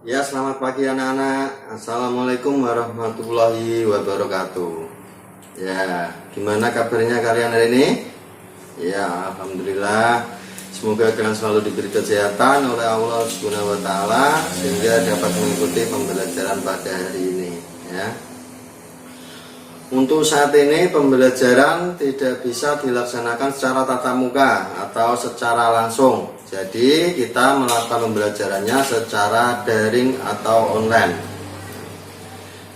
Ya, selamat pagi anak-anak. Assalamualaikum warahmatullahi wabarakatuh. Ya, gimana kabarnya kalian hari ini? Ya, alhamdulillah. Semoga kalian selalu diberi kesehatan oleh Allah Subhanahu wa taala sehingga dapat mengikuti pembelajaran pada hari ini, ya. Untuk saat ini pembelajaran tidak bisa dilaksanakan secara tatap muka atau secara langsung. Jadi kita melakukan pembelajarannya secara daring atau online.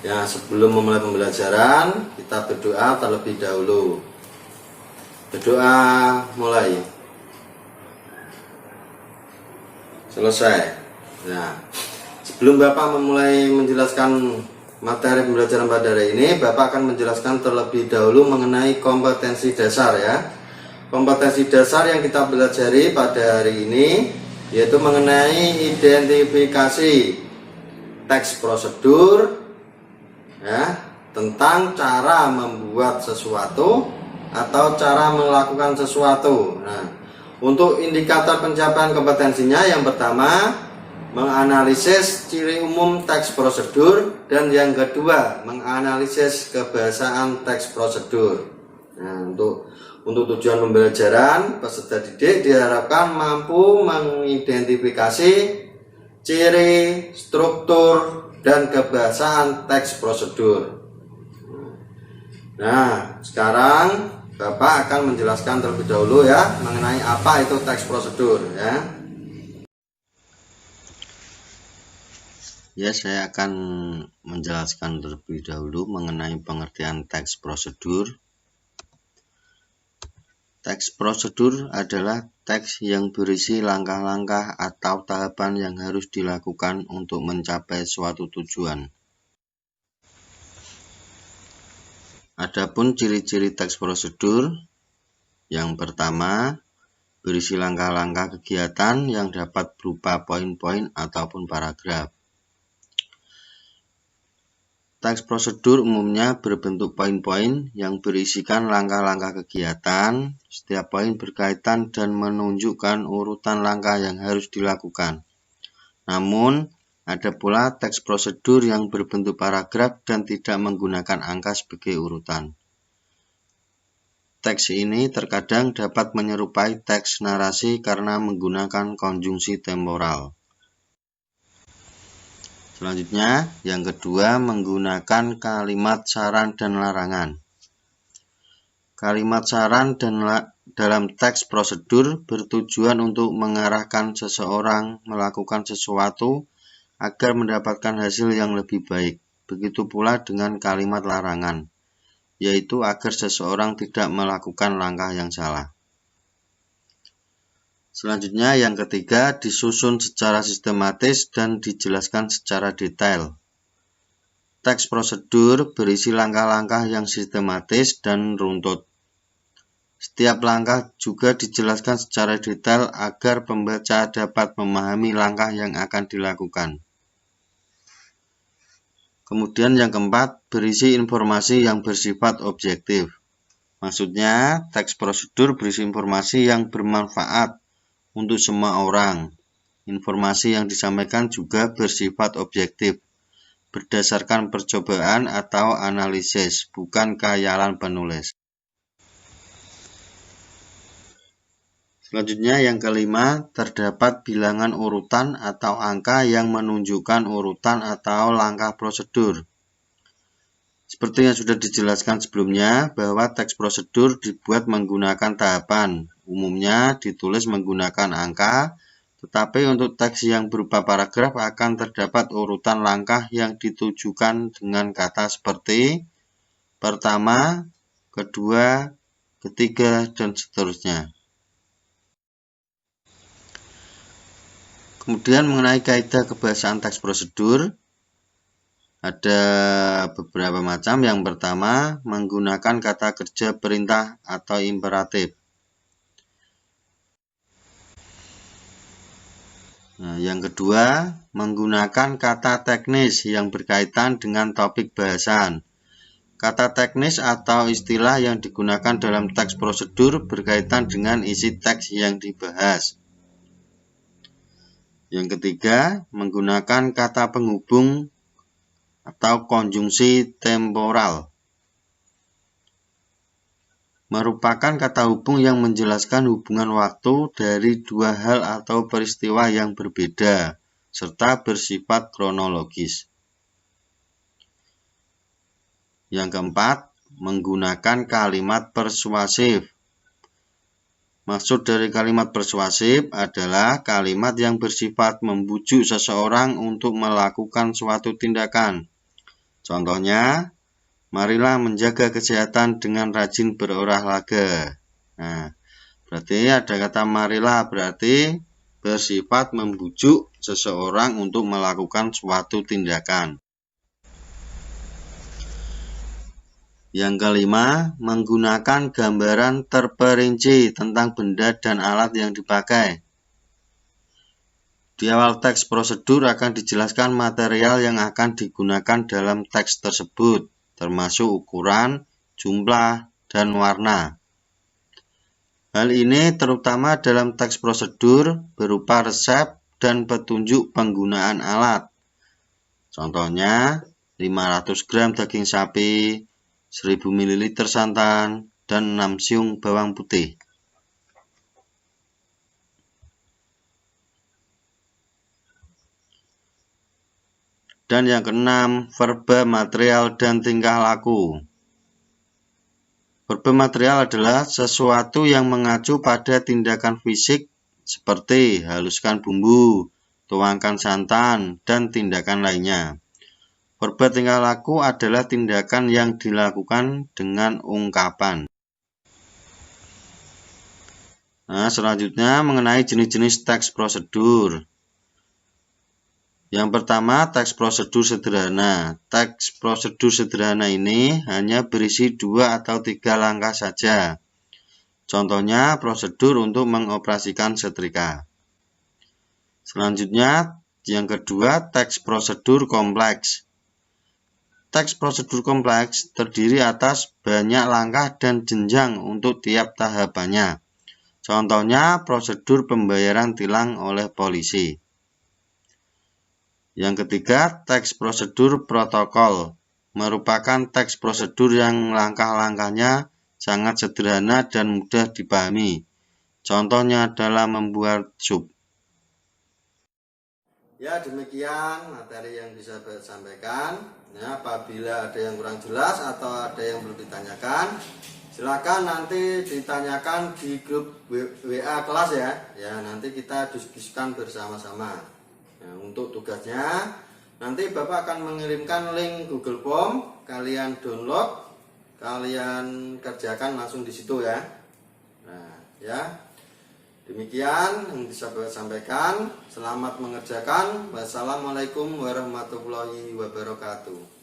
Ya, sebelum memulai pembelajaran kita berdoa terlebih dahulu. Berdoa mulai. Selesai. Nah, sebelum Bapak memulai menjelaskan materi pembelajaran pada hari ini, Bapak akan menjelaskan terlebih dahulu mengenai kompetensi dasar, ya. Kompetensi dasar yang kita pelajari pada hari ini yaitu mengenai identifikasi teks prosedur, ya, tentang cara membuat sesuatu atau cara melakukan sesuatu. Nah, untuk indikator pencapaian kompetensinya, yang pertama menganalisis ciri umum teks prosedur, dan yang kedua menganalisis kebahasaan teks prosedur. Nah, untuk tujuan pembelajaran, peserta didik diharapkan mampu mengidentifikasi ciri, struktur, dan kebahasaan teks prosedur. Nah, sekarang Bapak akan menjelaskan terlebih dahulu, ya, mengenai apa itu teks prosedur, ya. Ya, saya akan menjelaskan terlebih dahulu mengenai pengertian teks prosedur. Teks prosedur adalah teks yang berisi langkah-langkah atau tahapan yang harus dilakukan untuk mencapai suatu tujuan. Adapun ciri-ciri teks prosedur, yang pertama, berisi langkah-langkah kegiatan yang dapat berupa poin-poin ataupun paragraf. Teks prosedur umumnya berbentuk poin-poin yang berisikan langkah-langkah kegiatan. Setiap poin berkaitan dan menunjukkan urutan langkah yang harus dilakukan. Namun, ada pula teks prosedur yang berbentuk paragraf dan tidak menggunakan angka sebagai urutan. Teks ini terkadang dapat menyerupai teks narasi karena menggunakan konjungsi temporal. Selanjutnya, yang kedua, menggunakan kalimat saran dan larangan. Kalimat saran dalam teks prosedur bertujuan untuk mengarahkan seseorang melakukan sesuatu agar mendapatkan hasil yang lebih baik. Begitu pula dengan kalimat larangan, yaitu agar seseorang tidak melakukan langkah yang salah. Selanjutnya, yang ketiga, disusun secara sistematis dan dijelaskan secara detail. Teks prosedur berisi langkah-langkah yang sistematis dan runtut. Setiap langkah juga dijelaskan secara detail agar pembaca dapat memahami langkah yang akan dilakukan. Kemudian yang keempat, berisi informasi yang bersifat objektif. Maksudnya, teks prosedur berisi informasi yang bermanfaat untuk semua orang. Informasi yang disampaikan juga bersifat objektif, berdasarkan percobaan atau analisis, bukan khayalan penulis. Selanjutnya yang kelima, terdapat bilangan urutan atau angka yang menunjukkan urutan atau langkah prosedur. Seperti yang sudah dijelaskan sebelumnya, bahwa teks prosedur dibuat menggunakan tahapan, umumnya ditulis menggunakan angka, tetapi untuk teks yang berupa paragraf akan terdapat urutan langkah yang ditujukan dengan kata seperti pertama, kedua, ketiga, dan seterusnya. Kemudian mengenai kaidah kebahasaan teks prosedur, ada beberapa macam. Yang pertama, menggunakan kata kerja perintah atau imperatif. Nah, yang kedua, menggunakan kata teknis yang berkaitan dengan topik bahasan. Kata teknis atau istilah yang digunakan dalam teks prosedur berkaitan dengan isi teks yang dibahas. Yang ketiga, menggunakan kata penghubung atau konjungsi temporal. Merupakan kata hubung yang menjelaskan hubungan waktu dari dua hal atau peristiwa yang berbeda, serta bersifat kronologis. Yang keempat, menggunakan kalimat persuasif. Maksud dari kalimat persuasif adalah kalimat yang bersifat membujuk seseorang untuk melakukan suatu tindakan. Contohnya, marilah menjaga kesehatan dengan rajin berolahraga. Nah, berarti ada kata marilah, berarti bersifat membujuk seseorang untuk melakukan suatu tindakan. Yang kelima, menggunakan gambaran terperinci tentang benda dan alat yang dipakai. Di awal teks prosedur akan dijelaskan material yang akan digunakan dalam teks tersebut, termasuk ukuran, jumlah, dan warna. Hal ini terutama dalam teks prosedur berupa resep dan petunjuk penggunaan alat. Contohnya, 500 gram daging sapi, 1000 ml santan, dan 6 siung bawang putih. Dan yang keenam, verba material dan tingkah laku. Verba material adalah sesuatu yang mengacu pada tindakan fisik seperti haluskan bumbu, tuangkan santan, dan tindakan lainnya. Verba tingkah laku adalah tindakan yang dilakukan dengan ungkapan. Nah, selanjutnya mengenai jenis-jenis teks prosedur. Yang pertama, teks prosedur sederhana. Teks prosedur sederhana ini hanya berisi 2 atau 3 langkah saja. Contohnya, prosedur untuk mengoperasikan setrika. Selanjutnya, yang kedua, teks prosedur kompleks. Teks prosedur kompleks terdiri atas banyak langkah dan jenjang untuk tiap tahapannya. Contohnya, prosedur pembayaran tilang oleh polisi. Yang ketiga, teks prosedur protokol. Merupakan teks prosedur yang langkah-langkahnya sangat sederhana dan mudah dipahami. Contohnya adalah membuat sup. Ya, demikian materi yang bisa saya sampaikan. Ya, apabila ada yang kurang jelas atau ada yang belum ditanyakan, silakan nanti ditanyakan di grup WA kelas ya. Ya, nanti kita diskusikan bersama-sama. Nah, untuk tugasnya nanti Bapak akan mengirimkan link Google Form, kalian download, kalian kerjakan langsung di situ ya. Nah, ya. Demikian yang bisa saya sampaikan. Selamat mengerjakan. Wassalamualaikum warahmatullahi wabarakatuh.